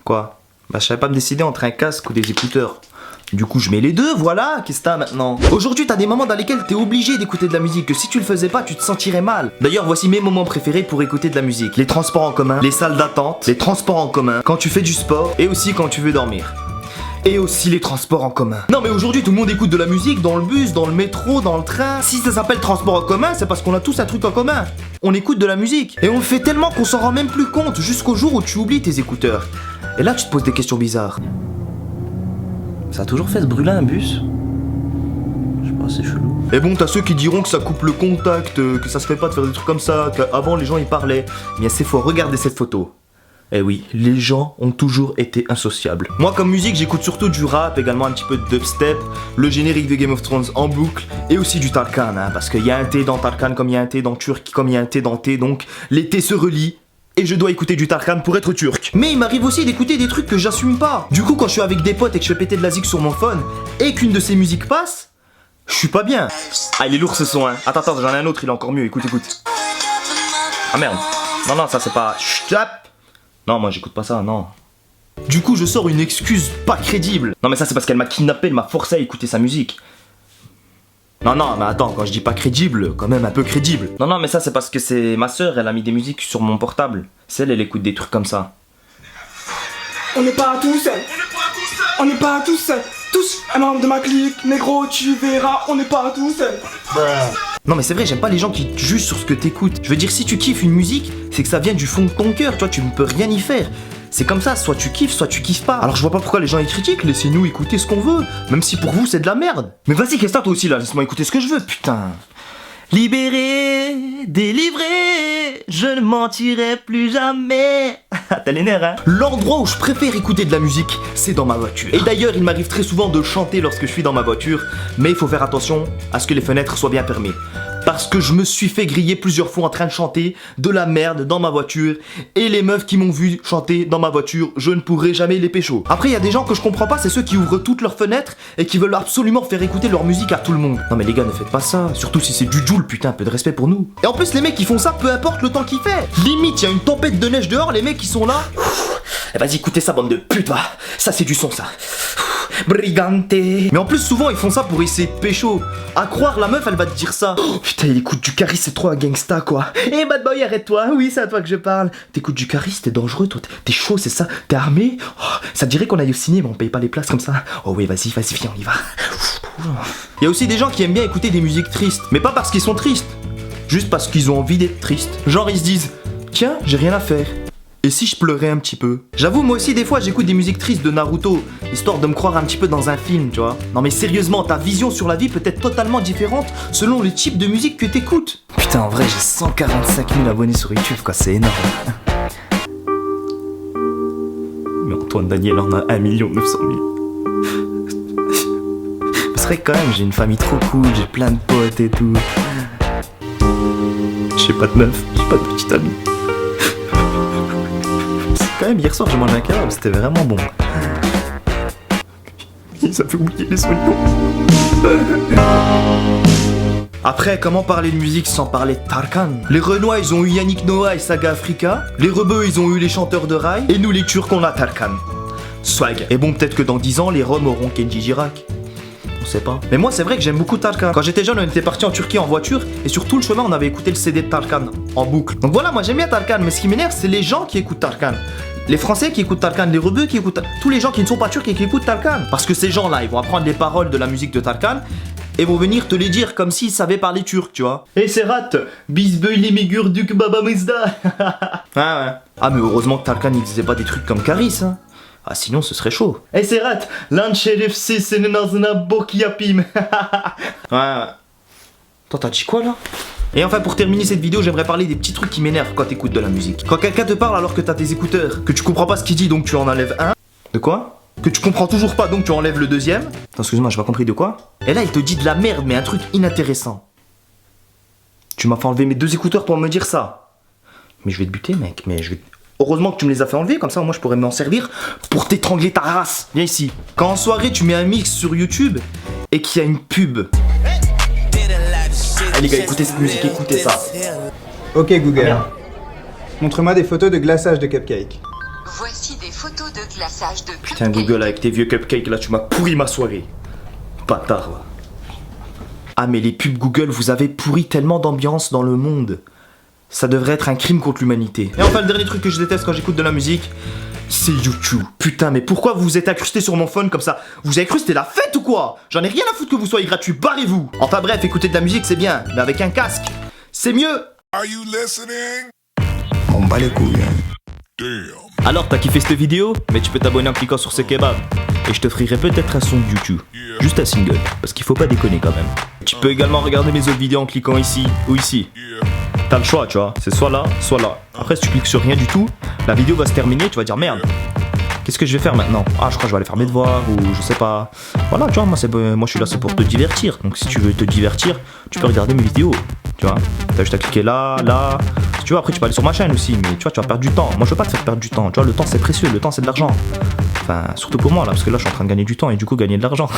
Quoi? Bah je savais pas me décider entre un casque ou des écouteurs. Du coup je mets les deux, voilà, qu'est-ce que t'as maintenant? Aujourd'hui t'as des moments dans lesquels t'es obligé d'écouter de la musique, que si tu le faisais pas tu te sentirais mal. D'ailleurs voici mes moments préférés pour écouter de la musique. Les transports en commun, les salles d'attente, les transports en commun, quand tu fais du sport et aussi quand tu veux dormir. Et aussi les transports en commun. Non mais aujourd'hui tout le monde écoute de la musique dans le bus, dans le métro, dans le train. Si ça s'appelle transport en commun, c'est parce qu'on a tous un truc en commun. On écoute de la musique. Et on le fait tellement qu'on s'en rend même plus compte jusqu'au jour où tu oublies tes écouteurs. Et là tu te poses des questions bizarres. Ça a toujours fait ce bruit-là un bus? Je sais pas, c'est chelou. Et bon, t'as ceux qui diront que ça coupe le contact, que ça se fait pas de faire des trucs comme ça, qu'avant les gens ils parlaient. Mais c'est faux, regardez cette photo. Eh oui, les gens ont toujours été insociables. Moi comme musique j'écoute surtout du rap, également un petit peu de dubstep, le générique de Game of Thrones en boucle, et aussi du Tarkan, hein, parce qu'il y a un T dans Tarkan comme il y a un T dans Turc, comme il y a un T dans T, donc les T se relient. Et je dois écouter du Tarkan pour être turc. Mais il m'arrive aussi d'écouter des trucs que j'assume pas. Du coup quand je suis avec des potes et que je fais péter de la zik sur mon phone, et qu'une de ces musiques passe, je suis pas bien. Ah il est lourd ce son hein. Attends, j'en ai un autre, il est encore mieux, écoute. Ah merde. Non, ça c'est pas... Chut. Non, moi j'écoute pas ça, non. Du coup, je sors une excuse pas crédible. Non, mais ça c'est parce qu'elle m'a kidnappé, elle m'a forcé à écouter sa musique. Non, mais attends, quand je dis pas crédible, quand même un peu crédible. Non, mais ça c'est parce que c'est ma soeur, elle a mis des musiques sur mon portable. C'est elle écoute des trucs comme ça. On n'est pas tous seuls. On n'est pas tous seuls. Tous un membre de ma clique, négro, tu verras, on n'est pas tous seuls. Non mais c'est vrai, j'aime pas les gens qui te jugent sur ce que t'écoutes. Je veux dire, si tu kiffes une musique, c'est que ça vient du fond de ton cœur, toi tu ne peux rien y faire. C'est comme ça, soit tu kiffes pas. Alors je vois pas pourquoi les gens y critiquent, laissez-nous écouter ce qu'on veut, même si pour vous c'est de la merde. Mais vas-y, qu'est-ce que toi aussi là, laisse-moi écouter ce que je veux, putain. Libéré, délivré, je ne mentirai plus jamais. T'as les nerfs, hein? L'endroit où je préfère écouter de la musique, c'est dans ma voiture. Et d'ailleurs, il m'arrive très souvent de chanter lorsque je suis dans ma voiture, mais il faut faire attention à ce que les fenêtres soient bien fermées. Parce que je me suis fait griller plusieurs fois en train de chanter de la merde dans ma voiture, et les meufs qui m'ont vu chanter dans ma voiture, je ne pourrai jamais les pécho. Après, il y a des gens que je comprends pas, c'est ceux qui ouvrent toutes leurs fenêtres et qui veulent absolument faire écouter leur musique à tout le monde. Non mais les gars, ne faites pas ça, surtout si c'est du Joule, putain, un peu de respect pour nous. Et en plus, les mecs qui font ça, peu importe le temps qu'il fait. Limite, il y a une tempête de neige dehors, les mecs qui sont là. Eh vas-y, écoutez ça, bande de putes, va. Ça c'est du son, ça. Brigante. Mais en plus souvent ils font ça pour essayer de pécho. À croire la meuf elle va te dire ça. Oh, putain il écoute du Caris, c'est trop un gangsta quoi. Eh bad boy arrête-toi, oui c'est à toi que je parle. T'écoutes du Caris, t'es dangereux toi, t'es chaud c'est ça. T'es armé, oh, ça te dirait qu'on aille au ciné mais on paye pas les places comme ça. Oh oui vas-y viens on y va. Il y a aussi des gens qui aiment bien écouter des musiques tristes. Mais pas parce qu'ils sont tristes, juste parce qu'ils ont envie d'être tristes. Genre ils se disent tiens j'ai rien à faire. Et si je pleurais un petit peu? J'avoue, moi aussi, des fois, j'écoute des musiques tristes de Naruto, histoire de me croire un petit peu dans un film, tu vois. Non mais sérieusement, ta vision sur la vie peut être totalement différente selon le type de musique que t'écoutes. Putain, en vrai, j'ai 145 000 abonnés sur YouTube, quoi, c'est énorme. Mais Antoine Daniel en a 1 900 000. C'est vrai que quand même, j'ai une famille trop cool, j'ai plein de potes et tout. J'ai pas de meuf, j'ai pas de petite amie. Quand même, hier soir j'ai mangé un kebab, c'était vraiment bon. Ça fait oublier les soignants. Après, comment parler de musique sans parler de Tarkan? Les Renois ils ont eu Yannick Noah et Saga Africa. Les Rebeux ils ont eu les chanteurs de rail. Et nous les Turcs on a Tarkan. Swag. Et bon, peut-être que dans 10 ans les Roms auront Kenji Girac. On sait pas. Mais moi c'est vrai que j'aime beaucoup Tarkan. Quand j'étais jeune on était parti en Turquie en voiture et sur tout le chemin on avait écouté le CD de Tarkan en boucle. Donc voilà, moi j'aime bien Tarkan, mais ce qui m'énerve c'est les gens qui écoutent Tarkan. Les Français qui écoutent Tarkan, les Rebeux qui écoutent... Tous les gens qui ne sont pas turcs et qui écoutent Tarkan. Parce que ces gens-là, ils vont apprendre les paroles de la musique de Tarkan et vont venir te les dire comme s'ils savaient parler turc, tu vois. Et Serhat, bisbeuil migurduk baba mizda. Ah ouais. Ah mais heureusement que Tarkan il disait pas des trucs comme Caris, hein. Ah sinon ce serait chaud. Et Serhat, l'ancherif sisenazna bokiapim. Ouais. Toi t'as dit quoi là? Et enfin pour terminer cette vidéo j'aimerais parler des petits trucs qui m'énervent quand t'écoutes de la musique. Quand quelqu'un te parle alors que t'as tes écouteurs, que tu comprends pas ce qu'il dit donc tu en enlèves un. De quoi? Que tu comprends toujours pas donc tu enlèves le deuxième. Attends excuse-moi j'ai pas compris de quoi. Et là il te dit de la merde mais un truc inintéressant. Tu m'as fait enlever mes 2 écouteurs pour me dire ça. Mais je vais te buter mec, mais je vais... Heureusement que tu me les as fait enlever, comme ça moi je pourrais m'en servir pour t'étrangler ta race. Viens ici. Quand en soirée tu mets un mix sur YouTube et qu'il y a une pub. Allez les gars, écoutez cette musique, écoutez ça. Ok Google, montre-moi des photos de glaçage de cupcake. Voici des photos de glaçage de Putain, cupcake. Google, avec tes vieux cupcakes, là, tu m'as pourri ma soirée. Bâtard, va. Ah, mais les pubs Google, vous avez pourri tellement d'ambiance dans le monde. Ça devrait être un crime contre l'humanité. Et enfin, le dernier truc que je déteste quand j'écoute de la musique, c'est YouTube. Putain, mais pourquoi vous vous êtes incrusté sur mon phone comme ça? Vous avez cru que c'était la fête ou quoi? J'en ai rien à foutre que vous soyez gratuit, barrez-vous. Enfin bref, écouter de la musique c'est bien, mais avec un casque, c'est mieux. Are you listening? On bat les couilles. Damn. Alors, t'as kiffé cette vidéo? Mais tu peux t'abonner en cliquant sur ce kebab. Et je te ferai peut-être un son de YouTube. Juste un single, parce qu'il faut pas déconner quand même. Tu peux également regarder mes autres vidéos en cliquant ici ou ici. Yeah. T'as le choix, tu vois, c'est soit là, soit là. Après, si tu cliques sur rien du tout, la vidéo va se terminer, tu vas dire merde. Qu'est-ce que je vais faire maintenant? Ah, je crois que je vais aller faire mes devoirs ou je sais pas. Voilà, tu vois, moi je suis là, c'est pour te divertir. Donc si tu veux te divertir, tu peux regarder mes vidéos. Tu vois, t'as juste à cliquer là, là. Si tu veux, après tu peux aller sur ma chaîne aussi, mais tu vois, tu vas perdre du temps. Moi, je veux pas te faire perdre du temps. Tu vois, le temps c'est précieux, le temps c'est de l'argent. Enfin, surtout pour moi là, parce que là, je suis en train de gagner du temps et du coup gagner de l'argent.